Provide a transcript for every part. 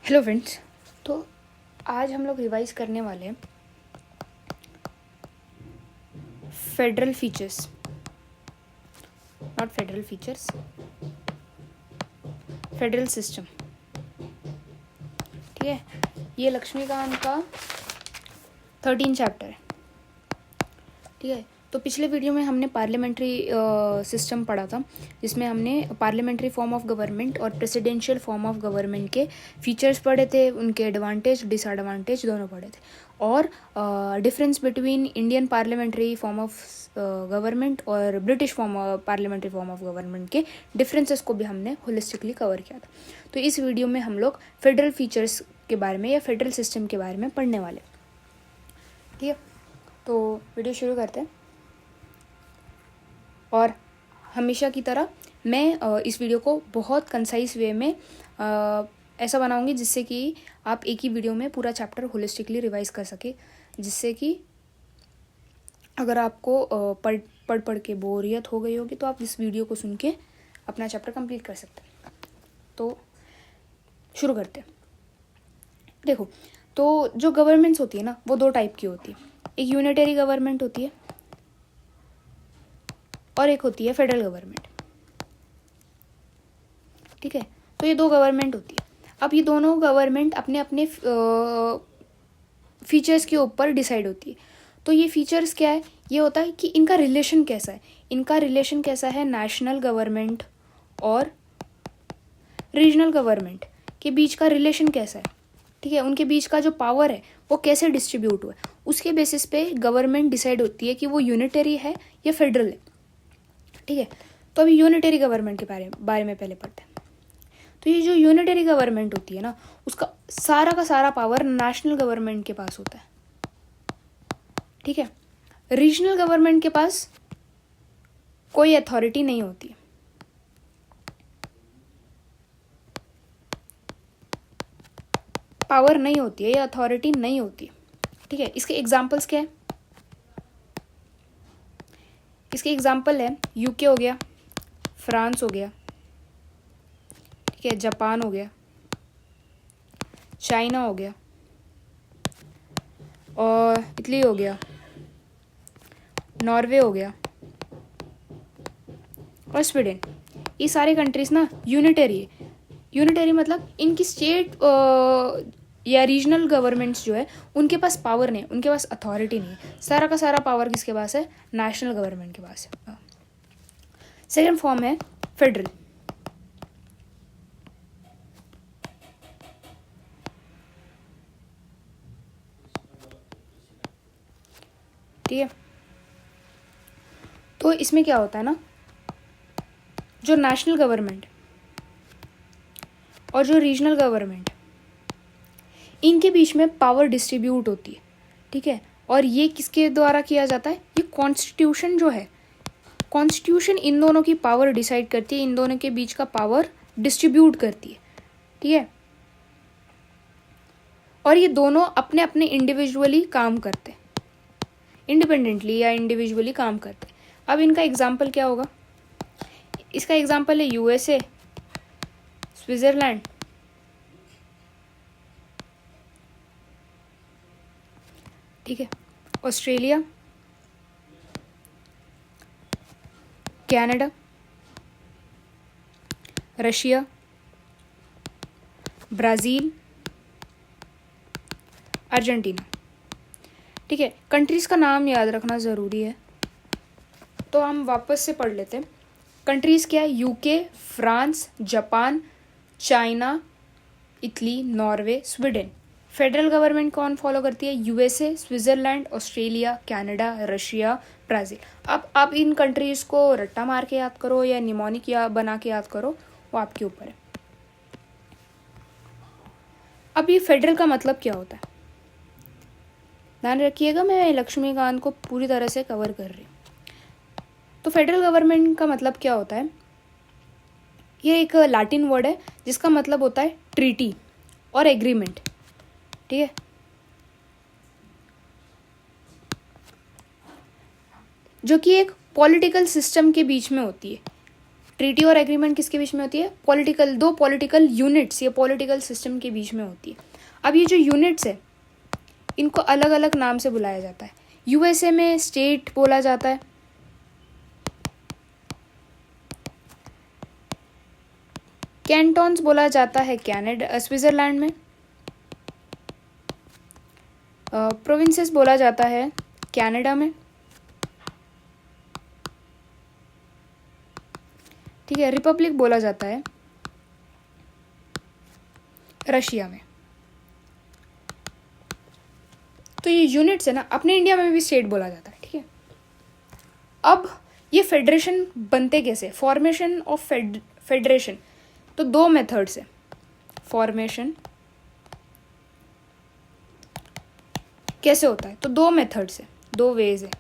Hello friends. तो आज हम लोग रिवाइज करने वाले हैं federal features, not federal features, federal system. ठीक है, ये लक्ष्मीकांत का 13 चैप्टर है। ठीक है, तो पिछले वीडियो में हमने पार्लियामेंट्री सिस्टम पढ़ा था, जिसमें हमने पार्लियामेंट्री फॉर्म ऑफ गवर्नमेंट और प्रेसिडेंशियल फॉर्म ऑफ गवर्नमेंट के फीचर्स पढ़े थे, उनके एडवांटेज डिसएडवांटेज दोनों पढ़े थे, और difference between Indian parliamentary form of government और British parliamentary form of government के डिफरेंसेस को भी हमने होलिस्टिकली कवर किया था। तो इस वीडियो में हम लोग फेडरल फीचर्स के बारे में या फेडरल सिस्टम के बारे में पढ़ने वाले। ठीक है, तो वीडियो शुरू करते हैं। और हमेशा की तरह मैं इस वीडियो को बहुत कंसाइज वे में ऐसा बनाऊंगी जिससे कि आप एक ही वीडियो में पूरा चैप्टर होलिस्टिकली रिवाइज कर सके, जिससे कि अगर आपको पढ़ के बोरियत हो गई होगी तो आप इस वीडियो को सुन के अपना चैप्टर कंप्लीट कर सकते हैं। तो शुरू करते हैं। देखो, तो जो गवर्नमेंट्स होती है ना, वो दो टाइप की होती है। एक यूनिटरी गवर्नमेंट होती है और एक होती है फेडरल गवर्नमेंट। ठीक है, तो ये दो गवर्नमेंट होती है। अब ये दोनों गवर्नमेंट अपने अपने फीचर्स के ऊपर डिसाइड होती है। तो ये फीचर्स क्या है, ये होता है कि इनका रिलेशन कैसा है। इनका रिलेशन कैसा है नेशनल गवर्नमेंट और रीजनल गवर्नमेंट के बीच का रिलेशन कैसा है। ठीक है, उनके बीच का जो पावर है वो कैसे डिस्ट्रीब्यूट हुआ है, उसके बेसिस पे गवर्नमेंट डिसाइड होती है कि वो यूनिटरी है या फेडरल है। ठीक है, तो अभी यूनिटरी गवर्नमेंट के बारे में पहले पढ़ते हैं। तो ये जो यूनिटरी गवर्नमेंट होती है ना, उसका सारा का सारा पावर नेशनल गवर्नमेंट के पास होता है। ठीक है, रीजनल गवर्नमेंट के पास कोई अथॉरिटी नहीं होती है। पावर नहीं होती है या अथॉरिटी नहीं होती है। ठीक है, इसके एग्जाम्पल्स क्या है? इसके एग्जाम्पल है यूके हो गया, फ्रांस हो गया, ठीक है, जापान हो गया, चाइना हो गया, और इटली हो गया, नॉर्वे हो गया और स्वीडन। ये सारे कंट्रीज ना यूनिटरी है। यूनिटरी मतलब इनकी स्टेट या रीजनल गवर्नमेंट्स जो है उनके पास पावर नहीं है, उनके पास अथॉरिटी नहीं है। सारा का सारा पावर किसके पास है? नेशनल गवर्नमेंट के पास है। सेकेंड फॉर्म है फेडरल। ठीक है, तो इसमें क्या होता है ना, जो नेशनल गवर्नमेंट और जो रीजनल गवर्नमेंट, इनके बीच में पावर डिस्ट्रीब्यूट होती है। ठीक है, और ये किसके द्वारा किया जाता है? ये कॉन्स्टिट्यूशन जो है, कॉन्स्टिट्यूशन इन दोनों की पावर डिसाइड करती है, इन दोनों के बीच का पावर डिस्ट्रीब्यूट करती है। ठीक है, और ये दोनों अपने अपने इंडिविजुअली काम करते हैं, इंडिपेंडेंटली या इंडिविजुअली काम करते हैं। अब इनका एग्जाम्पल क्या होगा? इसका एग्जाम्पल है यूएसए, स्विट्जरलैंड, ठीक है, Australia, Canada, Russia, Brazil, Argentina. ठीक है, कंट्रीज़ का नाम याद रखना ज़रूरी है, तो हम वापस से पढ़ लेते हैं। कंट्रीज़ क्या है? UK, France, Japan, China, Italy, Norway, Sweden. Federal government कौन फॉलो करती है? USA, Switzerland, Australia, Canada, Russia, Brazil. अब आप इन कंट्रीज़ को रट्टा मार के याद करो या निमोनिक या बना के याद करो, वो आपके ऊपर है। अब ये फेडरल का मतलब क्या होता है? ध्यान रखिएगा, मैं लक्ष्मीकांत को पूरी तरह से कवर कर रही हूँ। तो फेडरल गवर्नमेंट का मतलब क्या होता है? ये एक लैटिन वर्ड है जिसका मतलब होता है ट्रीटी और एग्रीमेंट। ठीक है, जो कि एक पॉलिटिकल सिस्टम के बीच में होती है। ट्रीटी और एग्रीमेंट किसके बीच में होती है? पॉलिटिकल, दो पॉलिटिकल यूनिट्स या पॉलिटिकल सिस्टम के बीच में होती है। अब ये जो यूनिट्स है इनको अलग अलग नाम से बुलाया जाता है। यूएसए में स्टेट बोला जाता है, कैंटोन्स बोला जाता है कनाडा स्विट्जरलैंड में, प्रोविंसेस बोला जाता है कनाडा में, ठीक है। रिपब्लिक बोला जाता है रशिया में। तो ये यूनिट्स है ना, अपने इंडिया में भी स्टेट बोला जाता है, ठीक है। अब ये फेडरेशन बनते कैसे? फॉर्मेशन ऑफ फेडरेशन, तो दो मेथड्स है फॉर्मेशन कैसे होता है, तो दो मेथड्स है, दो वेज है।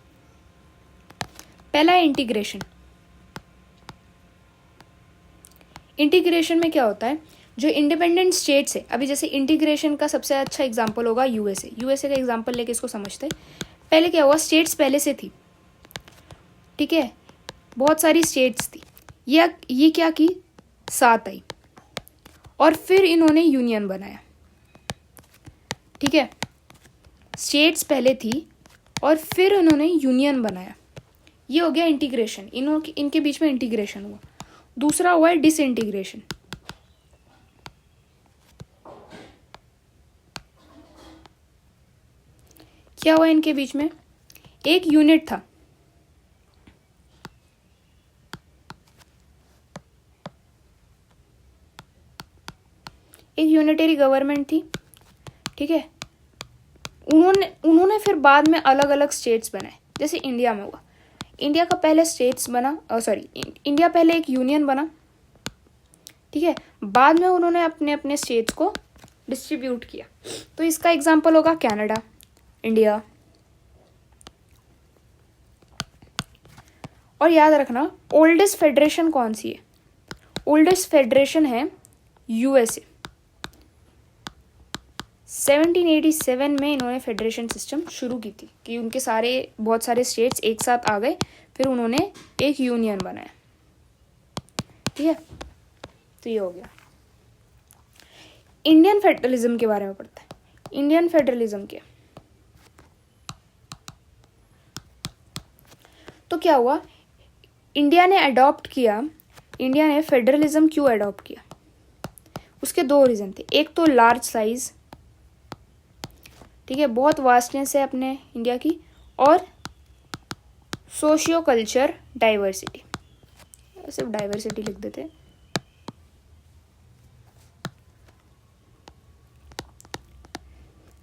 पहला है इंटीग्रेशन। इंटीग्रेशन में क्या होता है, जो इंडिपेंडेंट स्टेट्स है, अभी जैसे इंटीग्रेशन का सबसे अच्छा एग्जांपल होगा यूएसए। यूएसए का एग्जांपल लेके इसको समझते हैं। पहले क्या हुआ, स्टेट्स पहले से थी, ठीक है, बहुत सारी स्टेट्स थी। ये क्या की, साथ आई और फिर इन्होंने यूनियन बनाया, ठीक है। स्टेट्स पहले थी और फिर उन्होंने यूनियन बनाया, ये हो गया इंटीग्रेशन। इनके बीच में इंटीग्रेशन हुआ। दूसरा हुआ है डिसइंटीग्रेशन। क्या हुआ इनके बीच में, एक यूनिट था, एक यूनिटरी गवर्नमेंट थी, ठीक है। उन्होंने फिर बाद में अलग अलग स्टेट्स बनाए, जैसे इंडिया में हुआ। इंडिया का पहले स्टेट्स बना, इंडिया पहले एक यूनियन बना, ठीक है, बाद में उन्होंने अपने अपने स्टेट्स को डिस्ट्रीब्यूट किया। तो इसका एग्जांपल होगा कनाडा, इंडिया। और याद रखना ओल्डेस्ट फेडरेशन कौन सी है, ओल्डेस्ट फेडरेशन है यूएसए। 1787 में इन्होंने फेडरेशन सिस्टम शुरू की थी कि उनके बहुत सारे स्टेट्स एक साथ आ गए, फिर उन्होंने एक यूनियन बनाया, ठीक है। तो ये हो गया। इंडियन फेडरलिज्म के बारे में पढ़ते हैं। इंडियन फेडरलिज्म के तो क्या हुआ, इंडिया ने फेडरलिज्म क्यों अडॉप्ट किया, उसके दो रीजन थे। एक तो लार्ज साइज, ठीक है, बहुत वास्टनेस है अपने इंडिया की, और सोशियो कल्चर डाइवर्सिटी, सिर्फ डाइवर्सिटी लिख देते।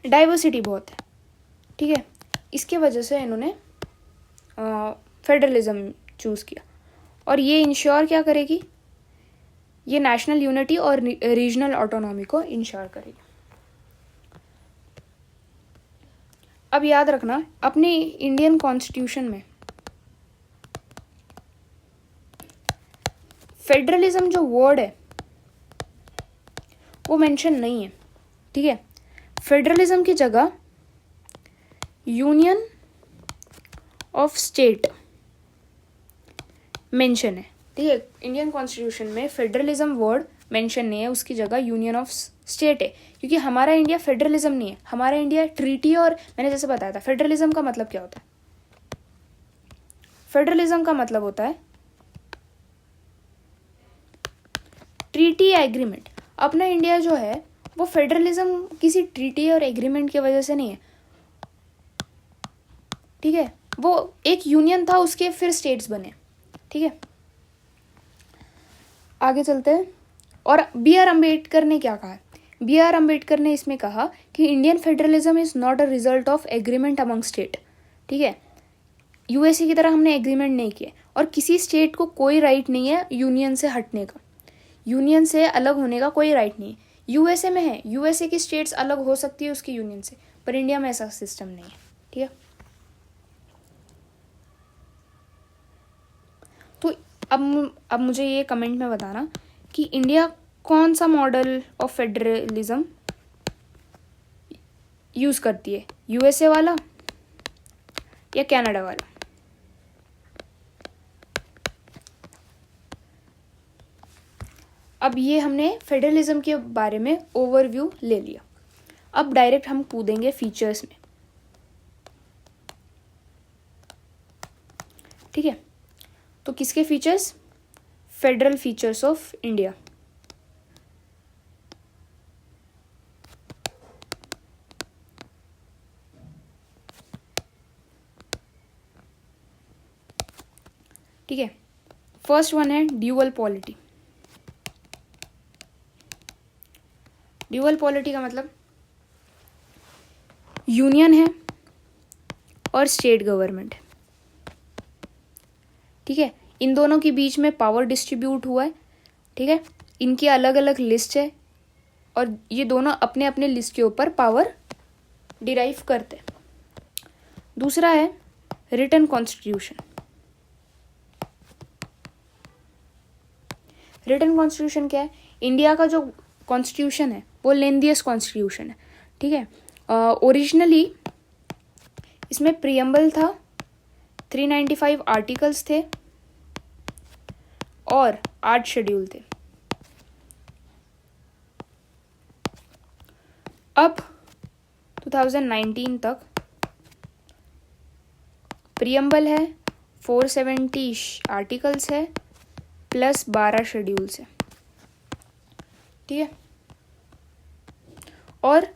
डाइवर्सिटी बहुत है, ठीक है, इसके वजह से इन्होंने फेडरलिज्म चूज किया। और ये इंश्योर क्या करेगी, ये नेशनल यूनिटी और रीजनल ऑटोनॉमी को इंश्योर करेगी। अब याद रखना अपने इंडियन कॉन्स्टिट्यूशन में फेडरलिज्म जो वर्ड है वो मेंशन नहीं है, ठीक है। फेडरलिज्म की जगह यूनियन ऑफ स्टेट मेंशन है, ठीक है। इंडियन कॉन्स्टिट्यूशन में फेडरलिज्म वर्ड मेंशन नहीं है, उसकी जगह यूनियन ऑफ स्टेट है, क्योंकि हमारा इंडिया फेडरलिज्म नहीं है, हमारा इंडिया ट्रीटी। और मैंने जैसे बताया था फेडरलिज्म का मतलब क्या होता है, फेडरलिज्म का मतलब होता है ट्रीटी या एग्रीमेंट। अपना इंडिया जो है वो फेडरलिज्म किसी ट्रीटी और एग्रीमेंट की वजह से नहीं है, ठीक है। वो एक यूनियन था, उसके फिर स्टेट्स बने, ठीक है। आगे चलते हैं। और बी आर अम्बेडकर ने क्या कहा, बी आर अम्बेडकर ने इसमें कहा कि Indian federalism is not a result of agreement among state, ठीक है। यूएसए की तरह हमने एग्रीमेंट नहीं किया, और किसी स्टेट को कोई राइट नहीं है यूनियन से हटने का, यूनियन से अलग होने का कोई राइट नहीं है। यूएसए में है, यूएसए की स्टेट्स अलग हो सकती है उसकी यूनियन से, पर इंडिया में ऐसा सिस्टम नहीं है, ठीक है। तो अब मुझे ये कमेंट में बताना कि इंडिया कौन सा मॉडल ऑफ फेडरलिज्म यूज करती है, यूएसए वाला या कनाडा वाला। अब ये हमने फेडरलिज्म के बारे में ओवरव्यू ले लिया। अब डायरेक्ट हम कूदेंगे फीचर्स में, ठीक है। तो किसके features? Federal features of India. ठीक है, फर्स्ट वन है ड्यूअल पॉलिटी। ड्यूअल पॉलिटी का मतलब यूनियन है और स्टेट गवर्नमेंट है, ठीक है। इन दोनों के बीच में पावर डिस्ट्रीब्यूट हुआ है, ठीक है। इनकी अलग अलग लिस्ट है और ये दोनों अपने अपने लिस्ट के ऊपर पावर डिराइव करते हैं। दूसरा है रिटन कॉन्स्टिट्यूशन। रिटन कॉन्स्टिट्यूशन क्या है? इंडिया का जो कॉन्स्टिट्यूशन है वो लेंदियस्ट कॉन्स्टिट्यूशन है, ठीक है। ओरिजिनली इसमें प्रियम्बल था, 395 आर्टिकल्स थे और 8 शेड्यूल थे। अब 2019 तक प्रियम्बल है, 470 आर्टिकल्स है प्लस 12 शेड्यूल्स है, ठीक है। और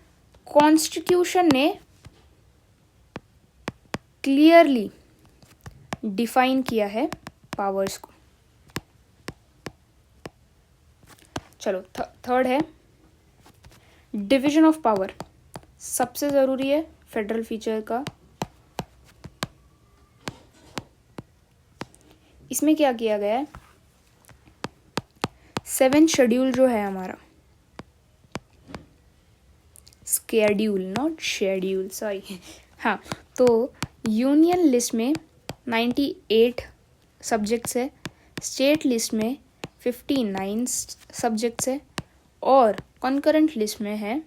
कॉन्स्टिट्यूशन ने क्लियरली डिफाइन किया है पावर्स को। चलो थर्ड है डिवीजन ऑफ पावर। सबसे ज़रूरी है फेडरल फीचर का। इसमें क्या किया गया है? 7 शेड्यूल जो है हमारा, स्केड्यूल नॉट शेड्यूल, सॉरी, हाँ। तो यूनियन लिस्ट में 98 सब्जेक्ट्स है, स्टेट लिस्ट में 59 सब्जेक्ट्स है और कॉन्करेंट लिस्ट में है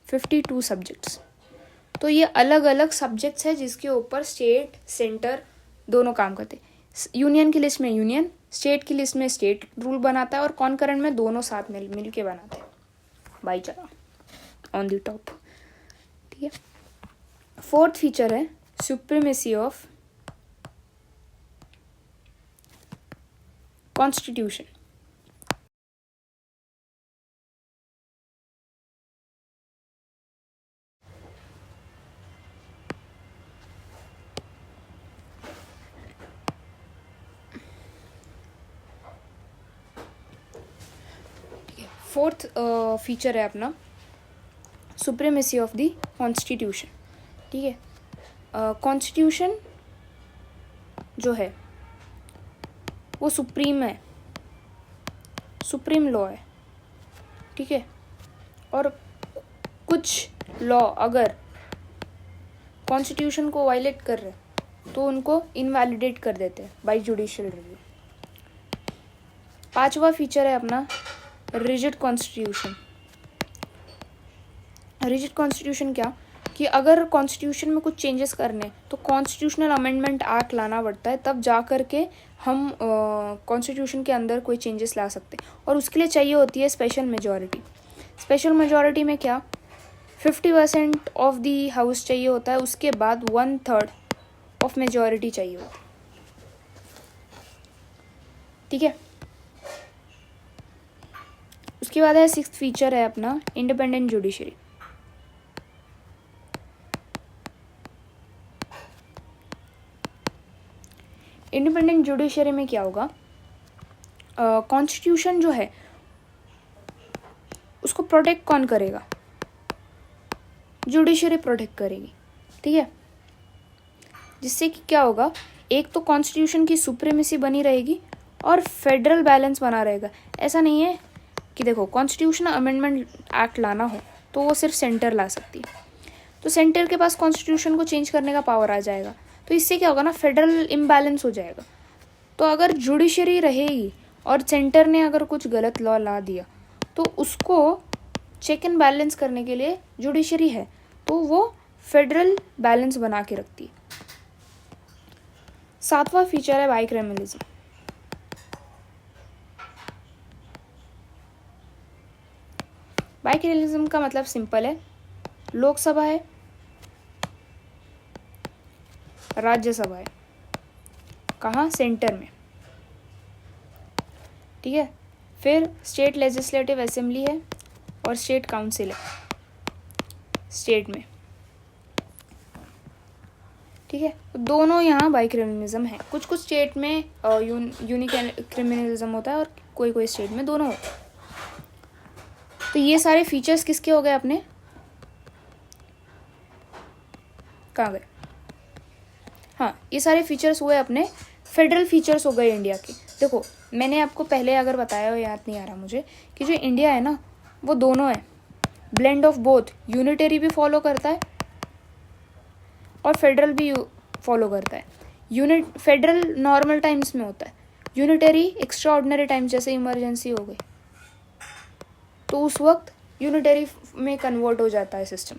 52 सब्जेक्ट्स। तो ये अलग अलग सब्जेक्ट्स है जिसके ऊपर स्टेट सेंटर दोनों काम करते हैं। यूनियन की लिस्ट में यूनियन, स्टेट की लिस्ट में स्टेट रूल बनाता है और कॉन्करेंट में दोनों साथ मिल के बनाते हैं, भाईचारा ऑन द टॉप, ठीक है। फोर्थ फीचर है supremacy of constitution. Fourth feature है अपना सुप्रीमेसी ऑफ द कॉन्स्टिट्यूशन, ठीक है। कॉन्स्टिट्यूशन जो है वो सुप्रीम है, सुप्रीम लॉ है, ठीक है। और कुछ लॉ अगर कॉन्स्टिट्यूशन को वायलेट कर रहे तो उनको इनवैलिडेट कर देते हैं बाय जुडिशियल रिव्यू। पांचवा फीचर है अपना रिजिड कॉन्स्टिट्यूशन। रिजिड कॉन्स्टिट्यूशन क्या कि अगर कॉन्स्टिट्यूशन में कुछ चेंजेस करने तो कॉन्स्टिट्यूशनल अमेंडमेंट एक्ट लाना पड़ता है, तब जा कर के हम कॉन्स्टिट्यूशन के अंदर कोई चेंजेस ला सकते हैं और उसके लिए चाहिए होती है स्पेशल मेजॉरिटी। स्पेशल मेजॉरिटी में क्या 50% ऑफ दी हाउस चाहिए होता है, उसके बाद 1/3 ऑफ मेजॉरिटी चाहिए होती है, ठीक है। उसके बाद है सिक्स्थ फीचर है अपना इंडिपेंडेंट जुडिशरी। इंडिपेंडेंट जुडिशरी में क्या होगा, कॉन्स्टिट्यूशन जो है उसको प्रोटेक्ट कौन करेगा? जुडिशरी प्रोटेक्ट करेगी, ठीक है। जिससे कि क्या होगा, एक तो कॉन्स्टिट्यूशन की सुप्रीमेसी बनी रहेगी और फेडरल बैलेंस बना रहेगा। ऐसा नहीं है कि देखो कॉन्स्टिट्यूशनल अमेंडमेंट एक्ट लाना हो तो वो सिर्फ सेंटर ला सकती है, तो सेंटर के पास कॉन्स्टिट्यूशन को चेंज करने का पावर आ जाएगा। तो इससे क्या होगा ना, फेडरल इम्बैलेंस हो जाएगा। तो अगर जुडिशरी रहेगी और सेंटर ने अगर कुछ गलत लॉ ला दिया तो उसको चेक एंड बैलेंस करने के लिए जुडिशरी है, तो वो फेडरल बैलेंस बना के रखती है। सातवां फीचर है बाइक्रिमिनलिज्म। बाइकैमरलिज्म का मतलब सिंपल है, लोकसभा है, राज्यसभा है, कहाँ, सेंटर में, ठीक है। फिर स्टेट लेजिस्लेटिव असेंबली है और स्टेट काउंसिल है स्टेट में, ठीक है। दोनों यहाँ बाइक्रिमिनलिज्म है। कुछ कुछ स्टेट में यूनिक क्रिमिनलिज्म होता है और कोई कोई स्टेट में दोनों होता है। तो ये सारे फीचर्स किसके हो गए अपने, कहाँ गए, हाँ, ये सारे फीचर्स हुए अपने फेडरल फीचर्स हो गए इंडिया के। देखो मैंने आपको पहले अगर बताया हो, याद नहीं आ रहा मुझे, कि जो इंडिया है ना वो दोनों है, ब्लेंड ऑफ बोथ, यूनिटरी भी फॉलो करता है और फेडरल भी फॉलो करता है। फेडरल नॉर्मल टाइम्स में होता है, यूनिटरी एक्स्ट्रा ऑर्डिनरी टाइम, जैसे इमरजेंसी हो गई तो उस वक्त यूनिटरी में कन्वर्ट हो जाता है सिस्टम,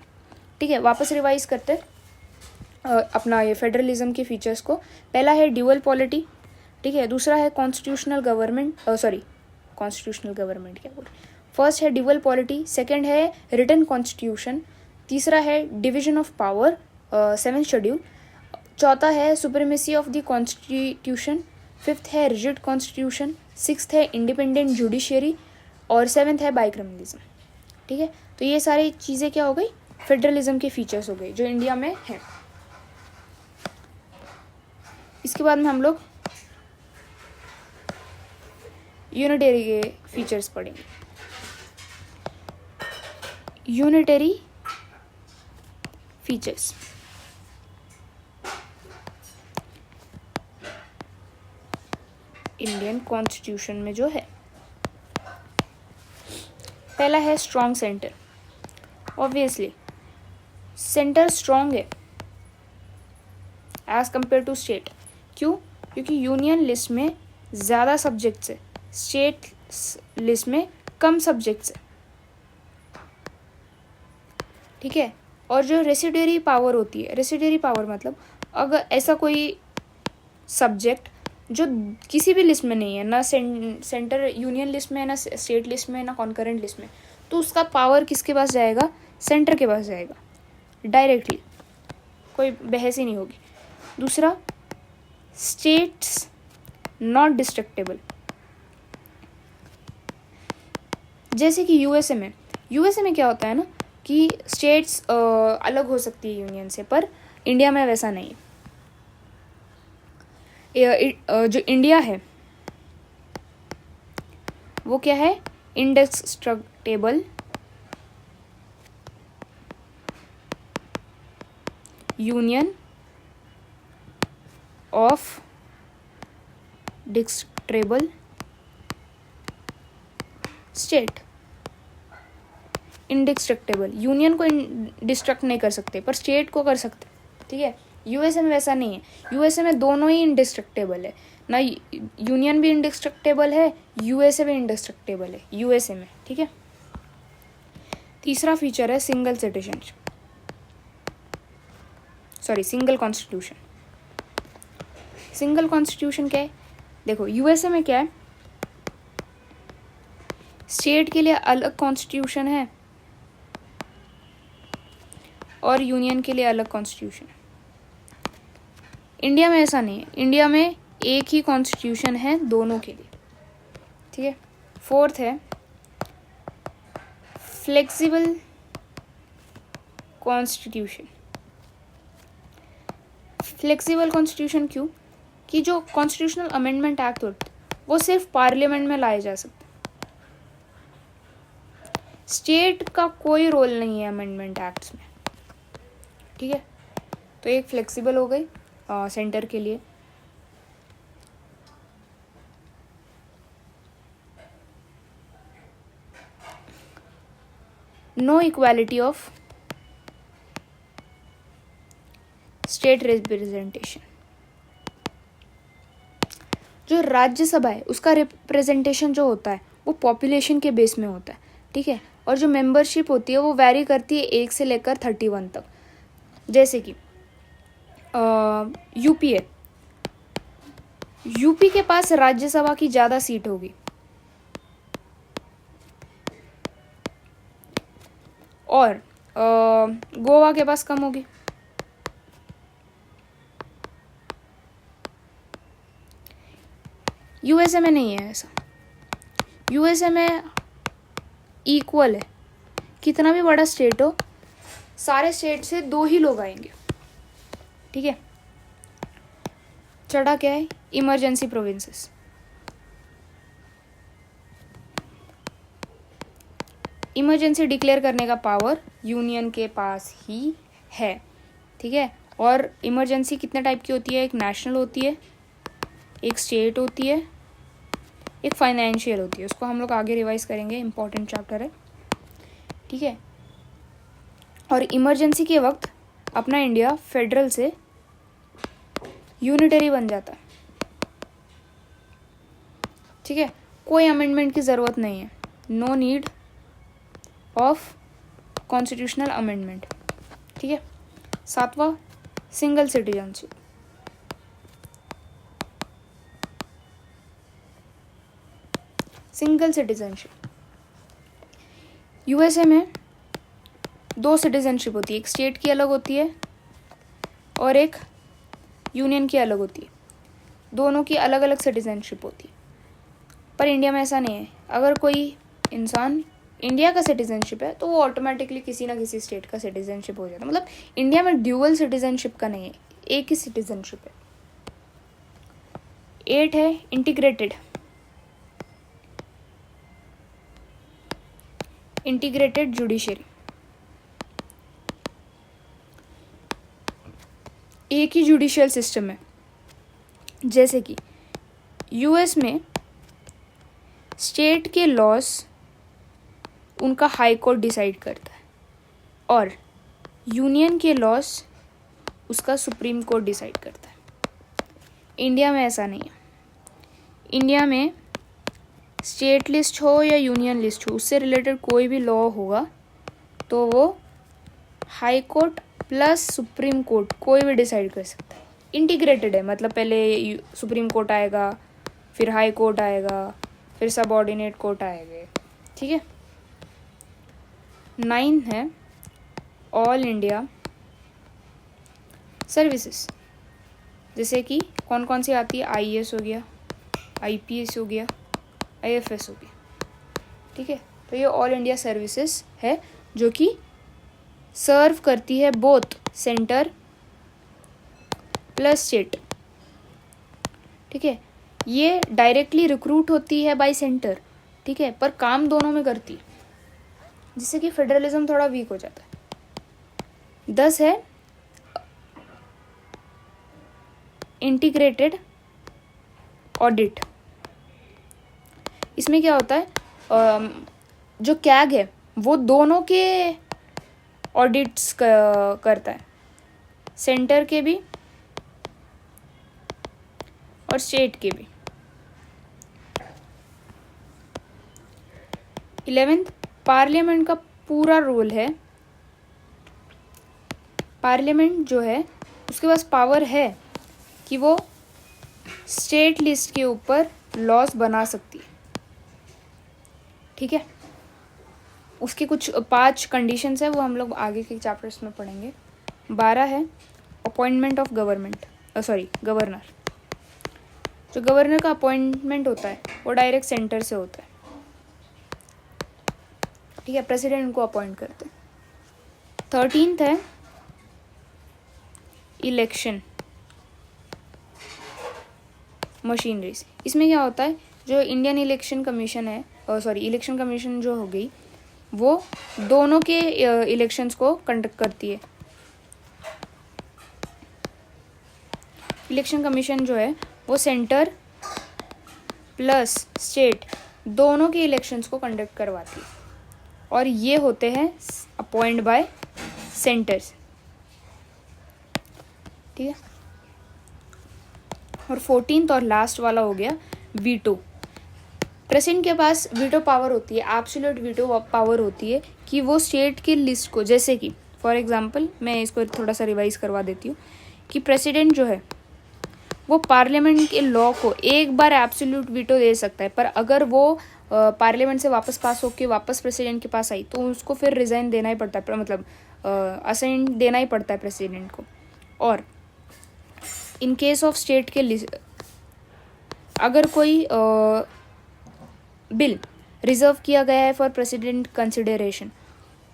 ठीक है। वापस रिवाइज करते हैं अपना ये फेडरलिज्म के फीचर्स को। पहला है ड्यूअल पॉलिटी, ठीक है। दूसरा है कॉन्स्टिट्यूशनल गवर्नमेंट, कॉन्स्टिट्यूशनल गवर्नमेंट क्या बोल, फर्स्ट है ड्यूअल पॉलिटी, सेकंड है रिटन कॉन्स्टिट्यूशन, तीसरा है division of power, 7th schedule, चौथा है supremacy of the constitution, fifth है रिजिड कॉन्स्टिट्यूशन, सिक्स्थ है इंडिपेंडेंट जुडिशियरी और 7th है बाइक्रिमिनलिज्म, ठीक है। तो ये सारी चीज़ें क्या हो गई, फेडरलिज्म के फीचर्स हो गए जो इंडिया में हैं। इसके बाद में हम लोग यूनिटरी के फीचर्स पढ़ेंगे। यूनिटरी फीचर्स, इंडियन कॉन्स्टिट्यूशन में जो है, पहला है strong centre. Obviously centre strong है एज कंपेयर टू स्टेट। क्यों? क्योंकि यूनियन लिस्ट में ज़्यादा सब्जेक्ट्स है, स्टेट लिस्ट में कम सब्जेक्ट्स है, ठीक है। और जो रेसिडुअरी पावर होती है, रेसिडुअरी पावर मतलब अगर ऐसा कोई सब्जेक्ट जो किसी भी लिस्ट में नहीं है, ना सेंटर यूनियन लिस्ट में है, ना स्टेट लिस्ट में, ना कॉन्करेंट लिस्ट में, तो उसका पावर किसके पास जाएगा, सेंटर के पास जाएगा डायरेक्टली, कोई बहस ही नहीं होगी। दूसरा, स्टेट्स नॉट डिस्ट्रक्टेबल, जैसे कि यूएसए में क्या होता है ना कि स्टेट्स अलग हो सकती है यूनियन से, पर इंडिया में वैसा नहीं है। जो इंडिया है वो क्या है, indestructible union of destructible state. Indestructible, union को डिस्ट्रक्ट नहीं कर सकते पर स्टेट को कर सकते, ठीक है। यूएसए में वैसा नहीं है, यूएसए में दोनों ही इंडिस्ट्रक्टेबल है, ना यूनियन भी इंडिस्ट्रक्टेबल है, यूएसए भी इंडिस्ट्रक्टेबल है यूएसए में, ठीक है। तीसरा फीचर है single citizenship, single constitution. Single constitution क्या है, देखो यूएसए में क्या है, स्टेट के लिए अलग कॉन्स्टिट्यूशन है और यूनियन के लिए अलग कॉन्स्टिट्यूशन है। इंडिया में ऐसा नहीं है, इंडिया में एक ही कॉन्स्टिट्यूशन है दोनों के लिए, ठीक है। फोर्थ है फ्लेक्सिबल कॉन्स्टिट्यूशन। फ्लेक्सिबल कॉन्स्टिट्यूशन क्यों? कि जो कॉन्स्टिट्यूशनल अमेंडमेंट एक्ट होते वो सिर्फ पार्लियामेंट में लाए जा सकते, स्टेट का कोई रोल नहीं है अमेंडमेंट एक्ट्स में, ठीक है। तो एक फ्लेक्सिबल हो गई सेंटर के लिए। No equality of state representation. जो राज्यसभा है उसका रिप्रेजेंटेशन जो होता है वो पॉपुलेशन के बेस में होता है, ठीक है। और जो मेंबरशिप होती है वो वैरी करती है 1 से लेकर 31 तक। जैसे कि यूपी है, यूपी के पास राज्यसभा की ज़्यादा सीट होगी, और गोवा के पास कम होगी। यूएसए में नहीं है ऐसा। यूएसए में इक्वल है, कितना भी बड़ा स्टेट हो, सारे स्टेट से 2 ही लोग आएंगे। ठीक है। चढ़ा क्या है, इमरजेंसी प्रोविंसेस। इमरजेंसी डिक्लेयर करने का पावर यूनियन के पास ही है। ठीक है। और इमरजेंसी कितने टाइप की होती है, एक नेशनल होती है, एक स्टेट होती है, एक फाइनेंशियल होती है। उसको हम लोग आगे रिवाइज करेंगे, इंपॉर्टेंट चैप्टर है। ठीक है। और इमरजेंसी के वक्त अपना इंडिया फेडरल से यूनिटरी बन जाता है। ठीक है। कोई अमेंडमेंट की ज़रूरत नहीं है, no need of constitutional amendment. ठीक है। 7वां, single citizenship. Single citizenship USA में 2 सिटीजनशिप होती है, एक स्टेट की अलग होती है और एक यूनियन की अलग होती है। दोनों की अलग अलग सिटीजनशिप होती है। पर इंडिया में ऐसा नहीं है। अगर कोई इंसान इंडिया का सिटीजनशिप है तो वो ऑटोमेटिकली किसी ना किसी स्टेट का सिटीजनशिप हो जाता है। मतलब इंडिया में ड्यूअल सिटीजनशिप का नहीं है, एक ही सिटीजनशिप है। 8 है इंटीग्रेटेड जुडिशरी। एक ही जुडिशियल सिस्टम है। जैसे कि यूएस में स्टेट के लॉस उनका हाई कोर्ट डिसाइड करता है और यूनियन के लॉस उसका सुप्रीम कोर्ट डिसाइड करता है। इंडिया में ऐसा नहीं है। इंडिया में स्टेट लिस्ट हो या यूनियन लिस्ट हो, उससे रिलेटेड कोई भी लॉ होगा तो वो high court plus supreme court कोई भी डिसाइड कर सकता है। इंटीग्रेटेड है, मतलब पहले सुप्रीम कोर्ट आएगा, फिर हाई कोर्ट आएगा, फिर सबऑर्डिनेट कोर्ट आएंगे। ठीक है। 9 है ऑल इंडिया सर्विसेज। जैसे कि कौन कौन सी आती है, आईएएस हो गया, आईपीएस हो गया, आईएफएस हो गया। ठीक है। तो ये ऑल इंडिया सर्विसेज है जो कि सर्व करती है बोथ सेंटर प्लस स्टेट। ठीक है। ये डायरेक्टली रिक्रूट होती है बाय सेंटर। ठीक है। पर काम दोनों में करती है, जिससे कि फेडरलिज्म थोड़ा वीक हो जाता है। 10 है इंटीग्रेटेड ऑडिट। इसमें क्या होता है, जो कैग है वो दोनों के ऑडिट्स करता है, सेंटर के भी और स्टेट के भी। 11th पार्लियामेंट का पूरा रोल है। पार्लियामेंट जो है उसके पास पावर है कि वो स्टेट लिस्ट के ऊपर लॉस बना सकती है। ठीक है। उसके कुछ 5 कंडीशंस है, वो हम लोग आगे के चैप्टर्स में पढ़ेंगे। 12 है अपॉइंटमेंट ऑफ गवर्नर। जो गवर्नर का अपॉइंटमेंट होता है वो डायरेक्ट सेंटर से होता है। ठीक है। प्रेसिडेंट उनको अपॉइंट करते हैं। 13th है इलेक्शन मशीनरीज। इसमें क्या होता है, जो इंडियन इलेक्शन कमीशन है, इलेक्शन कमीशन जो हो गई, वो दोनों के इलेक्शंस को कंडक्ट करती है। इलेक्शन कमीशन जो है वो सेंटर प्लस स्टेट दोनों के इलेक्शंस को कंडक्ट करवाती है और ये होते हैं अपॉइंट बाय सेंटर्स। ठीक है। और 14th और लास्ट वाला हो गया वीटो। प्रेसिडेंट के पास वीटो पावर होती है, एब्सोल्यूट वीटो पावर होती है कि वो स्टेट की लिस्ट को, जैसे कि फॉर एग्जांपल मैं इसको थोड़ा सा रिवाइज करवा देती हूँ कि प्रेसिडेंट जो है वो पार्लियामेंट के लॉ को एक बार एब्सोल्यूट वीटो दे सकता है, पर अगर वो पार्लियामेंट से वापस पास होके वापस प्रेसिडेंट के पास आई तो उसको फिर रिज़ाइन देना ही पड़ता है, मतलब असाइन देना ही पड़ता है प्रेसिडेंट को। और इन केस ऑफ स्टेट के अगर कोई बिल रिजर्व किया गया है फॉर प्रेसिडेंट कंसिडरेशन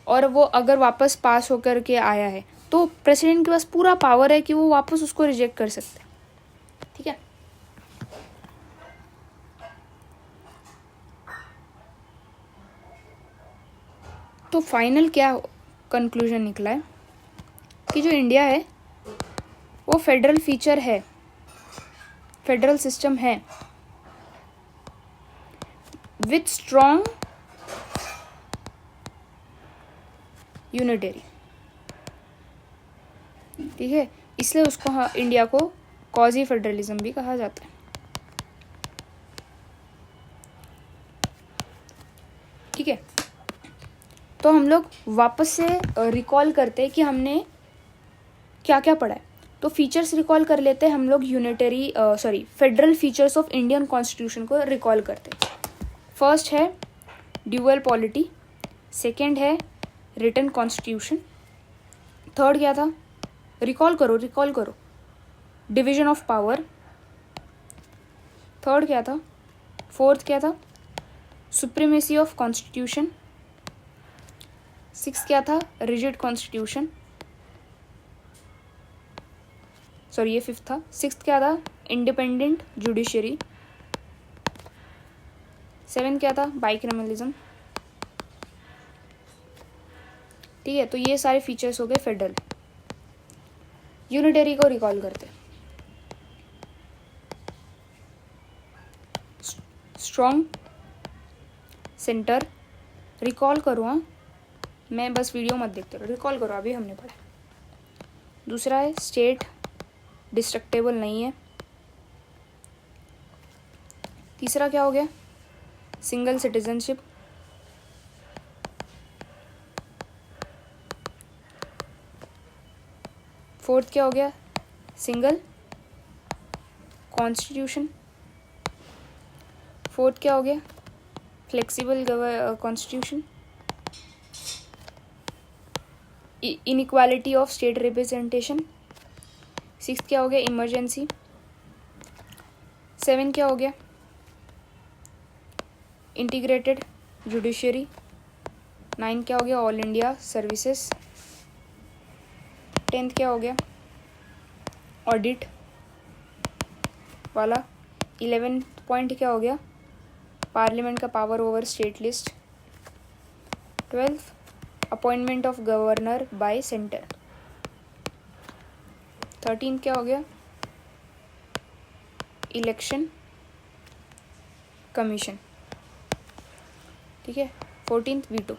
और वो अगर वापस पास होकर के आया है तो प्रेसिडेंट के पास पूरा पावर है कि वो वापस उसको रिजेक्ट कर सकते हैं। ठीक है, तो फाइनल क्या कंक्लूजन निकला है कि जो इंडिया है वो फेडरल फीचर है, फेडरल सिस्टम है विथ स्ट्रॉन्ग यूनिटरी। ठीक है, इसलिए उसको इंडिया को कॉजी फेडरलिज्म भी कहा जाता है। ठीक है, तो हम लोग वापस से रिकॉल करते हैं कि हमने क्या क्या पढ़ा है। तो फीचर्स रिकॉल कर लेते हैं हम लोग, unitary federal features of Indian constitution को रिकॉल करते हैं। फर्स्ट है ड्यूअल पॉलिटी, सेकंड है रिटन कॉन्स्टिट्यूशन, थर्ड क्या था, रिकॉल करो डिवीजन ऑफ पावर, थर्ड क्या था, फोर्थ क्या था, सुप्रीमेसी ऑफ कॉन्स्टिट्यूशन, सिक्स क्या था, रिजिड कॉन्स्टिट्यूशन, ये फिफ्थ था। सिक्स्थ क्या था, इंडिपेंडेंट जुडिशरी, सेवन क्या था, बाइकैमरलिज्म। ठीक है, तो ये सारे फीचर्स हो गए फेडरल। यूनिटरी को रिकॉल करते, स्ट्रॉन्ग सेंटर, रिकॉल करो, हाँ मैं बस वीडियो मत देखते रहो, रिकॉल करो, अभी हमने पढ़ा। दूसरा है स्टेट डिस्ट्रक्टेबल नहीं है। तीसरा क्या हो गया, सिंगल सिटीजनशिप। फोर्थ क्या हो गया, सिंगल कॉन्स्टिट्यूशन। फोर्थ क्या हो गया, flexible constitution. Inequality of state representation. Sixth क्या हो गया, इमरजेंसी। सेवन क्या हो गया, इंटीग्रेटेड जुडिशरी। नाइन क्या हो गया, ऑल इंडिया सर्विसेज। टेंथ क्या हो गया, ऑडिट वाला। 11 पॉइंट क्या हो गया, पार्लियामेंट का power over state list. 12 appointment of governor bye centre. 13 क्या हो गया, इलेक्शन कमीशन। ठीक है, 14 वीटो।